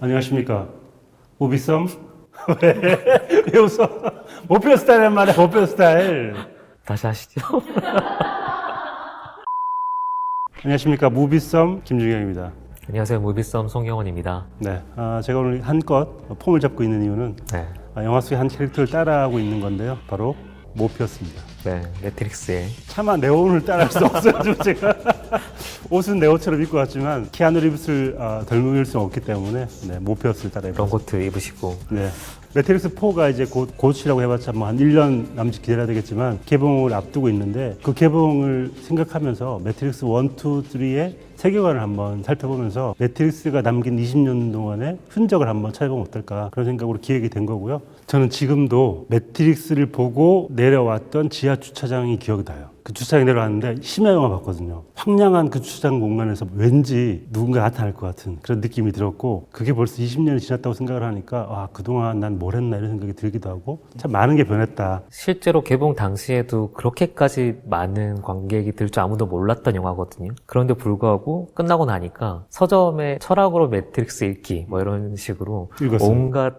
안녕하십니까. 무비썸? 왜 웃어? 목표 스타일란 말이야, 목표 스타일. 다시 하시죠. 안녕하십니까. 무비썸 김중영입니다. 안녕하세요. 무비썸 송경원입니다. 네. 제가 오늘 한껏 폼을 잡고 있는 이유는 네. 영화 속의 한 캐릭터를 따라하고 있는 건데요. 바로 모피어스입니다. 네. 매트릭스의 차마 네오를 따라할 수 없어요, 제가. 옷은 네오처럼 입고 왔지만, 키아누 리브스를 덜먹일 수는 없기 때문에, 네, 모피어스를 따라해봤습니다. 롱코트 입으시고. 네. 매트릭스 4가 이제 곧 고치라고 해봤자 뭐 한 1년 남짓 기다려야 되겠지만 개봉을 앞두고 있는데 그 개봉을 생각하면서 매트릭스 1, 2, 3의 세계관을 한번 살펴보면서 매트릭스가 남긴 20년 동안의 흔적을 한번 찾아보면 어떨까 그런 생각으로 기획이 된 거고요. 저는 지금도 매트릭스를 보고 내려왔던 지하 주차장이 기억이 나요. 그 주차장에 내려왔는데 심야 영화 봤거든요. 황량한 그 주차장 공간에서 왠지 누군가 나타날 것 같은 그런 느낌이 들었고 그게 벌써 20년이 지났다고 생각을 하니까 그동안 난 뭘 했나 이런 생각이 들기도 하고 참 많은 게 변했다. 실제로 개봉 당시에도 그렇게까지 많은 관객이 들 줄 아무도 몰랐던 영화거든요. 그런데 불구하고 끝나고 나니까 서점에 철학으로 매트릭스 읽기 뭐 이런 식으로 읽었어요. 온갖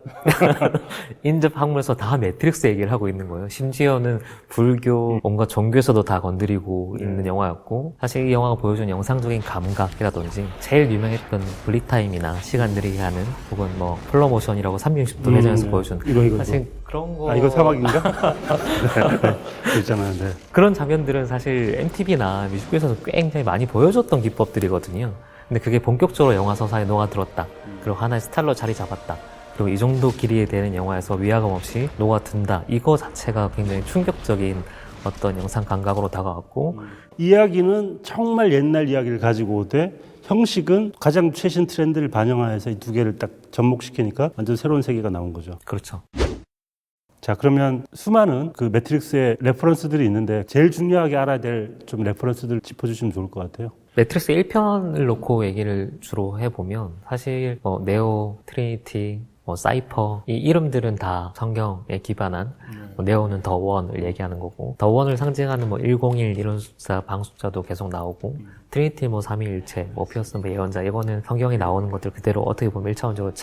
인접 학문에서 다 매트릭스 얘기를 하고 있는 거예요. 심지어는 불교, 온갖 종교에서도 다 건드리고 있는 영화였고 사실 이 영화가 보여준 영상적인 감각이라든지 제일 유명했던 블리타임이나 시간 느리게 하는 혹은 뭐 플로모션이라고 360도 회전에서 보여준 이거. 사실 그런 거 이거 사막인가? 네. 있잖아요. 네. 그런 장면들은 사실 MTV나 뮤직비디오에서 굉장히 많이 보여줬던 기법들이거든요. 근데 그게 본격적으로 영화 서사에 녹아들었다. 그리고 하나의 스타일로 자리 잡았다. 그리고 이 정도 길이에 되는 영화에서 위화감 없이 녹아든다. 이거 자체가 굉장히 충격적인 어떤 영상 감각으로 다가왔고 이야기는 정말 옛날 이야기를 가지고 오되 형식은 가장 최신 트렌드를 반영하여서 이 두 개를 딱 접목시키니까 완전 새로운 세계가 나온 거죠. 그렇죠. 자, 그러면 수많은 그 매트릭스의 레퍼런스들이 있는데 제일 중요하게 알아야 될 좀 레퍼런스들을 짚어주시면 좋을 것 같아요. 매트릭스 1편을 놓고 얘기를 주로 해보면 사실 네오, 트리니티, 사이퍼 이 이름들은 다 성경에 기반한 네오는 더 원을 얘기하는 거고 더 원을 상징하는 101 이런 숫자 방숫자도 계속 나오고 트리니티 3위일체 모피어스 예언자 이거는 성경에 나오는 것들 그대로 어떻게 보면 1차원적으로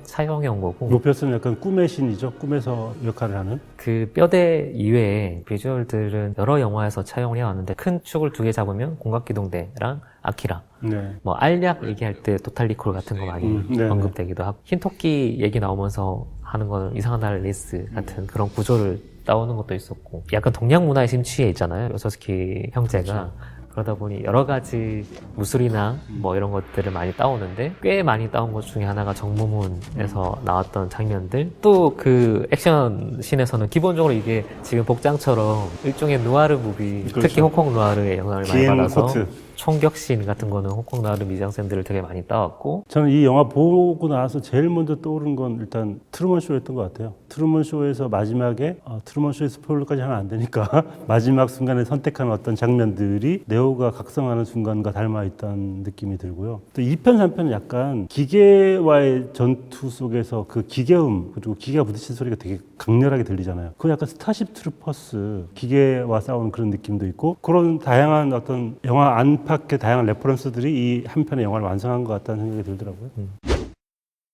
차용해 온 거고 모피어스는 약간 꿈의 신이죠. 꿈에서 역할을 하는. 그 뼈대 이외에 비주얼들은 여러 영화에서 차용을 해왔는데 큰 축을 두 개 잡으면 공각기동대랑 아키라 네. 알약 얘기할 때 토탈 리콜 같은 거 많이 언급되기도 하고 흰토끼 얘기 나오면서 하는 건 이상한 나라의 레이스 같은 그런 구조를 따오는 것도 있었고 약간 동양 문화에 심취해 있잖아요. 요소스키 형제가 그렇죠. 그러다 보니 여러 가지 무술이나 이런 것들을 많이 따오는데 꽤 많이 따온 것 중에 하나가 정무문에서 나왔던 장면들 또 그 액션 씬에서는 기본적으로 이게 지금 복장처럼 일종의 누아르 무비 그렇죠. 특히 홍콩 누아르의 영향을 많이 받아서 코트. 총격씬 같은 거는 홍콩 누아르 미장센들을 되게 많이 따왔고 저는 이 영화 보고 나서 제일 먼저 떠오른 건 일단 트루먼 쇼였던 것 같아요. 트루먼 쇼에서 마지막에 트루먼 쇼의 스포일러까지 하면 안 되니까 마지막 순간에 선택한 어떤 장면들이 네오가 각성하는 순간과 닮아 있다는 느낌이 들고요. 또 2편, 3편은 약간 기계와의 전투 속에서 그 기계음 그리고 기계가 부딪힌 소리가 되게 강렬하게 들리잖아요. 그거 약간 스타쉽 트루퍼스 기계와 싸우는 그런 느낌도 있고 그런 다양한 어떤 영화 안팎의 다양한 레퍼런스들이 이 한 편의 영화를 완성한 것 같다는 생각이 들더라고요.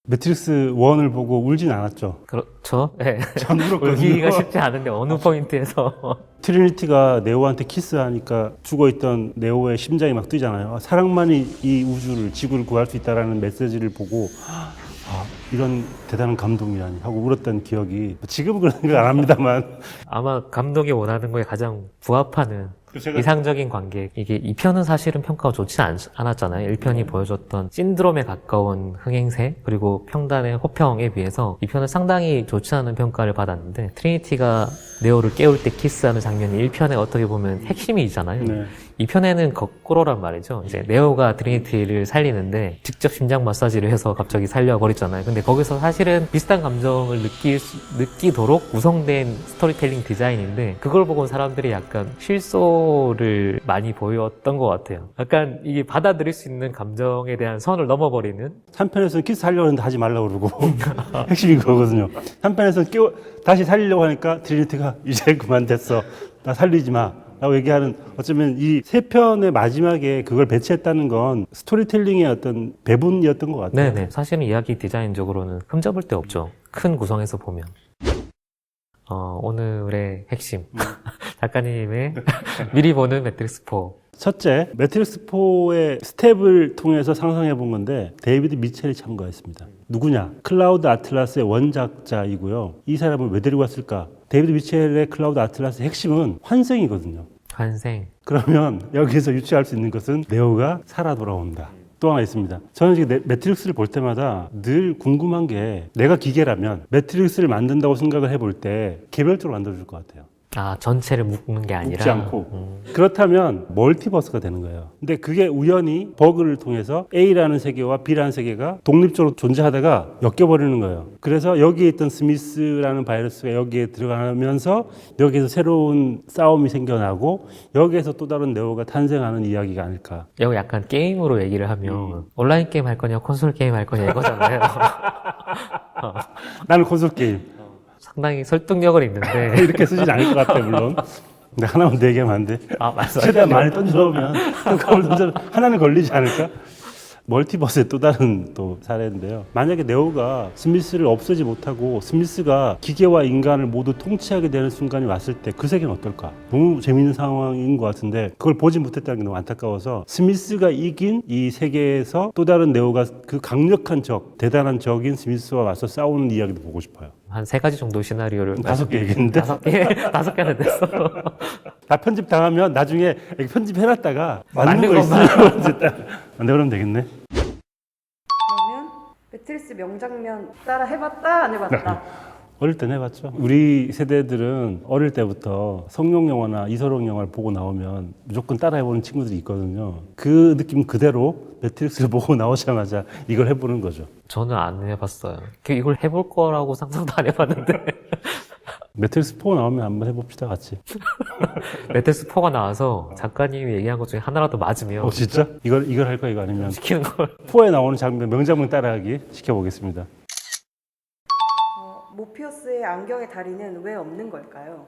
매트릭스 1을 보고 울진 않았죠. 그렇죠. 네. 전 울었거든요. 울기가 쉽지 않은데 어느 포인트에서 트리니티가 네오한테 키스하니까 죽어있던 네오의 심장이 막 뛰잖아요. 사랑만이 이 우주를 지구를 구할 수 있다라는 메시지를 보고 이런 대단한 감동이라니 하고 울었던 기억이 지금은 그런 생각 안 합니다만 아마 감독이 원하는 거에 가장 부합하는 이상적인 관객. 이게 2편은 사실은 평가가 좋지 않았잖아요. 1편이 보여줬던 신드롬에 가까운 흥행세 그리고 평단의 호평에 비해서 2편은 상당히 좋지 않은 평가를 받았는데 트리니티가 네오를 깨울 때 키스하는 장면이 1편에 어떻게 보면 핵심이잖아요. 네. 2편에는 거꾸로란 말이죠. 이제 네오가 트리니티를 살리는데 직접 심장 마사지를 해서 갑자기 살려버리잖아요. 근데 거기서 사실은 비슷한 감정을 느끼도록 구성된 스토리텔링 디자인인데 그걸 보고 사람들이 약간 실소를 많이 보였던 것 같아요. 약간 이게 받아들일 수 있는 감정에 대한 선을 넘어버리는 3편에서는 키스하려고 했는데 하지 말라고 그러고 핵심이 그거거든요. 3편에서는 다시 살리려고 하니까 트리니티가 이제 그만 됐어. 나 살리지 마. 라고 얘기하는, 어쩌면 이 세 편의 마지막에 그걸 배치했다는 건 스토리텔링의 어떤 배분이었던 것 같아요. 네네. 사실은 이야기 디자인적으로는 흠잡을 데 없죠. 큰 구성에서 보면. 오늘의 핵심. 작가님의 미리 보는 매트릭스 4. 첫째, 매트릭스 4의 스텝을 통해서 상상해 본 건데 데이비드 미첼이 참가했습니다. 누구냐? 클라우드 아틀라스의 원작자이고요. 이 사람을 왜 데리고 왔을까? 데이비드 미첼의 클라우드 아틀라스의 핵심은 환생이거든요. 환생. 그러면 여기서 유추할 수 있는 것은 네오가 살아 돌아온다. 또 하나 있습니다. 저는 지금 매트릭스를 볼 때마다 늘 궁금한 게, 내가 기계라면 매트릭스를 만든다고 생각을 해볼 때 개별적으로 만들어줄 것 같아요. 전체를 묶는 게 아니라. 묶지 않고. 그렇다면 멀티버스가 되는 거예요. 근데 그게 우연히 버그를 통해서 A라는 세계와 B라는 세계가 독립적으로 존재하다가 엮여버리는 거예요. 그래서 여기에 있던 스미스라는 바이러스가 여기에 들어가면서 여기에서 새로운 싸움이 생겨나고 여기에서 또 다른 네오가 탄생하는 이야기가 아닐까. 이거 약간 게임으로 얘기를 하면 온라인 게임 할 거냐 콘솔 게임 할 거냐 이거잖아요. 나는 콘솔 게임. 상당히 설득력은 있는데. 이렇게 쓰진 않을 것 같아, 물론. 근데 하나만 더 얘기하면 안 돼. 맞아요. 최대한 많이 던져놓으면 그걸 던져 하나는 걸리지 않을까? 멀티버스의 또 다른 또 사례인데요. 만약에 네오가 스미스를 없애지 못하고 스미스가 기계와 인간을 모두 통치하게 되는 순간이 왔을 때 그 세계는 어떨까? 너무 재밌는 상황인 것 같은데 그걸 보지 못했다는 게 너무 안타까워서, 스미스가 이긴 이 세계에서 또 다른 네오가 그 강력한 적, 대단한 적인 스미스와 와서 싸우는 이야기도 보고 싶어요. 한 3가지 정도 시나리오를 5개 얘기했는데 5개는 됐어. 다 편집 당하면 나중에 이렇게 편집해놨다가 맞는 맞는 거 있으면 이제 딱 그러면 되겠네. 그러면 매트릭스 명장면 따라 해봤다 안 해봤다? 어릴 땐 해봤죠. 우리 세대들은 어릴 때부터 성룡 영화나 이서룡 영화를 보고 나오면 무조건 따라해보는 친구들이 있거든요. 그 느낌 그대로 매트릭스를 보고 나오자마자 이걸 해보는 거죠. 저는 안 해봤어요. 이걸 해볼 거라고 상상도 안 해봤는데. 매트릭스 4 나오면 한번 해봅시다, 같이. 매트릭스 4가 나와서 작가님이 얘기한 것 중에 하나라도 맞으면 진짜? 이걸 할 거야, 이거 아니면? 시키는 걸. 4에 나오는 장면, 명장면 따라하기 시켜보겠습니다. 모피어스의 안경의 다리는 왜 없는 걸까요?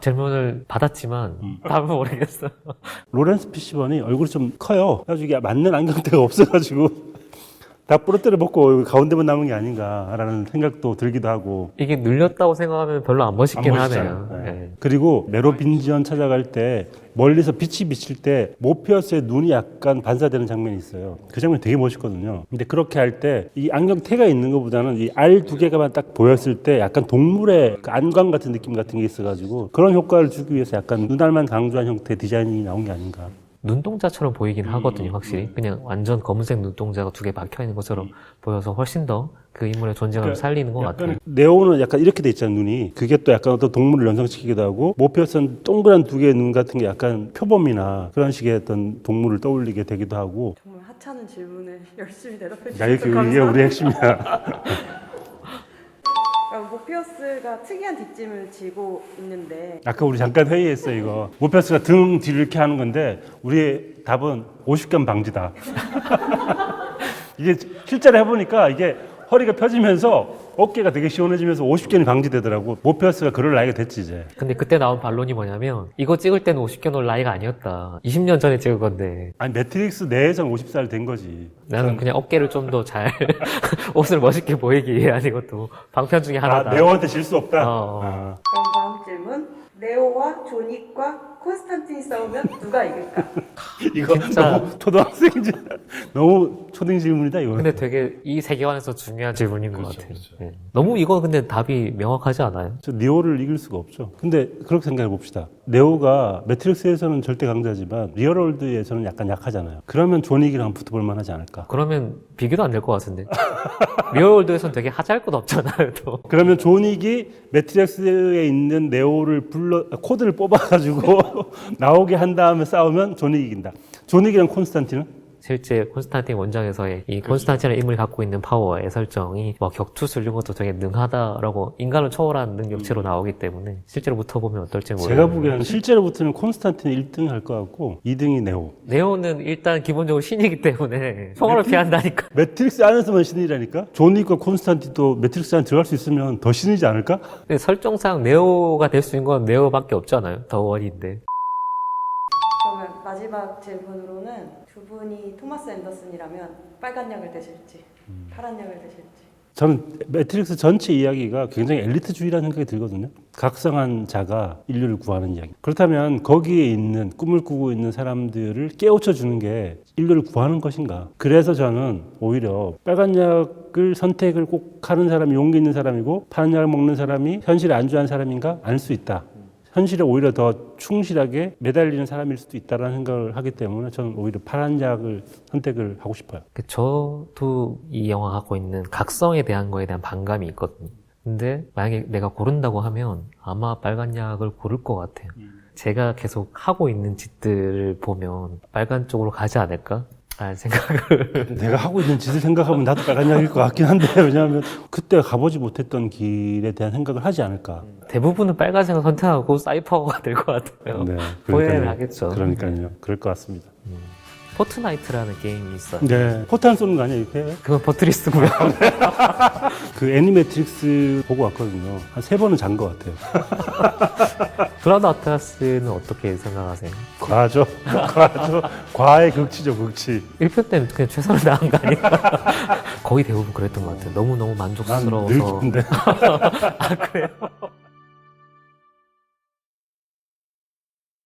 질문을 받았지만 답은 모르겠어요. 로렌스 피시번이 얼굴이 좀 커요. 그래가지고 이게 맞는 안경테가 없어가지고 다 부러뜨려 먹고 가운데만 남은 게 아닌가라는 생각도 들기도 하고. 이게 눌렸다고 생각하면 별로 안 멋있긴 안 하네요. 멋있잖아요. 네. 네. 그리고 메로빈지언 찾아갈 때 멀리서 빛이 비칠 때 모피어스의 눈이 약간 반사되는 장면이 있어요. 그 장면이 되게 멋있거든요. 근데 그렇게 할 때 이 안경테가 있는 것보다는 이 알 두 개가만 딱 보였을 때 약간 동물의 그 안광 같은 느낌 같은 게 있어가지고 그런 효과를 주기 위해서 약간 눈알만 강조한 형태의 디자인이 나온 게 아닌가. 눈동자처럼 보이긴 하거든요, 확실히. 그냥 완전 검은색 눈동자가 2개 박혀 있는 것처럼 보여서 훨씬 더 그 인물의 존재감을 살리는 것 같아요. 네오는 약간 이렇게 돼 있잖아요, 눈이. 그게 또 약간 어떤 동물을 연상시키기도 하고, 모피어스는 동그란 2개의 눈 같은 게 약간 표범이나 그런 식의 어떤 동물을 떠올리게 되기도 하고. 정말 하찮은 질문에 열심히 대답해 야, 주셔서 이게 감사합니다. 우리 핵심이야. 모피어스가 특이한 뒷짐을 지고 있는데 아까 우리 잠깐 회의했어, 이거. 모피어스가 등 뒤를 이렇게 하는 건데, 우리의 답은 50견 방지다. 이게 실제로 해보니까 이게 허리가 펴지면서 어깨가 되게 시원해지면서 50견이 방지되더라고. 모피어스가 그럴 나이가 됐지, 이제. 근데 그때 나온 반론이 뭐냐면 이거 찍을 때는 50개 놀 나이가 아니었다. 20년 전에 찍은 건데 아니, 매트릭스 내에선 50살 된 거지. 나는 그냥 어깨를 좀 더 잘 옷을 멋있게 보이기 위한 이것도 방편 중에 하나다. 네오한테 질 수 없다. 어. 그럼 다음 질문. 네오와 조닉과 콘스탄틴이 싸우면 누가 이길까? 이거 진짜. 너무 초등학생이지. 너무 초등 질문이다, 이거. 근데 되게 이 세계관에서 중요한 질문인 것 같아요. 네. 너무 이거 근데 답이 명확하지 않아요? 저 네오를 이길 수가 없죠. 근데 그렇게 생각해 봅시다. 네오가 매트릭스에서는 절대 강자지만 리얼월드에서는 약간 약하잖아요. 그러면 조닉이랑 한번 붙어볼 만하지 않을까? 그러면 비교도 안 될 것 같은데. 리얼월드에서는 되게 하잘 것 없잖아요, 또. 그러면 조닉이 매트릭스에 있는 네오를 코드를 뽑아가지고 나오게 한 다음에 싸우면 조닉이 이긴다. 조닉이랑 콘스탄틴은? 실제 콘스탄틴 원작에서의 이 콘스탄틴이라는 인물이 갖고 있는 파워의 설정이 뭐 격투술 이런 것도 되게 능하다라고 인간을 초월한 능력치로 나오기 때문에 실제로 붙어보면 어떨지 모르겠어요. 제가 보기에는 실제로 붙으면 콘스탄틴 1등 할 것 같고 2등이 네오. 네오는 일단 기본적으로 신이기 때문에 총알을 피한다니까. 매트릭스 안에서만 신이라니까? 존윅과 콘스탄틴도 매트릭스 안에 들어갈 수 있으면 더 신이지 않을까? 근데 설정상 네오가 될 수 있는 건 네오밖에 없잖아요. 더 원인데. 그러면 마지막 질문으로는 두 분이 토마스 앤더슨이라면 빨간 약을 드실지 파란 약을 드실지. 저는 매트릭스 전체 이야기가 굉장히 엘리트주의라는 생각이 들거든요. 각성한 자가 인류를 구하는 이야기. 그렇다면 거기에 있는 꿈을 꾸고 있는 사람들을 깨우쳐 주는 게 인류를 구하는 것인가? 그래서 저는 오히려 빨간 약을 선택을 꼭 하는 사람이 용기 있는 사람이고 파란 약을 먹는 사람이 현실에 안주한 사람인가? 알 수 있다. 현실에 오히려 더 충실하게 매달리는 사람일 수도 있다는 생각을 하기 때문에 저는 오히려 파란 약을 선택을 하고 싶어요. 저도 이 영화 갖고 있는 각성에 대한 거에 대한 반감이 있거든요. 근데 만약에 내가 고른다고 하면 아마 빨간 약을 고를 것 같아요. 제가 계속 하고 있는 짓들을 보면 빨간 쪽으로 가지 않을까? 라는 생각을. 내가 하고 있는 짓을 생각하면 나도 빨간 약일 것 같긴 한데 왜냐하면 그때 가보지 못했던 길에 대한 생각을 하지 않을까. 대부분은 빨간색을 선택하고 사이퍼가 될 것 같아요. 네, 오해를 하겠죠. 그러니까요. 그럴 것 같습니다. 포트나이트라는 게임이 있어요. 네, 포탄 쏘는 거 아니야 이렇게? 그건 버트리스고요. 그 애니매트릭스 보고 왔거든요. 한 3번은 잔 것 같아요. 블라드 아트라스는 어떻게 생각하세요? 과하죠. 과하죠. 과의 극치죠, 극치. 1편 때는 그냥 최선을 다한 거 아니야? 거의 대부분 그랬던 것 같아요. 너무너무 난 만족스러워서. 늘 근데 아, 그래요?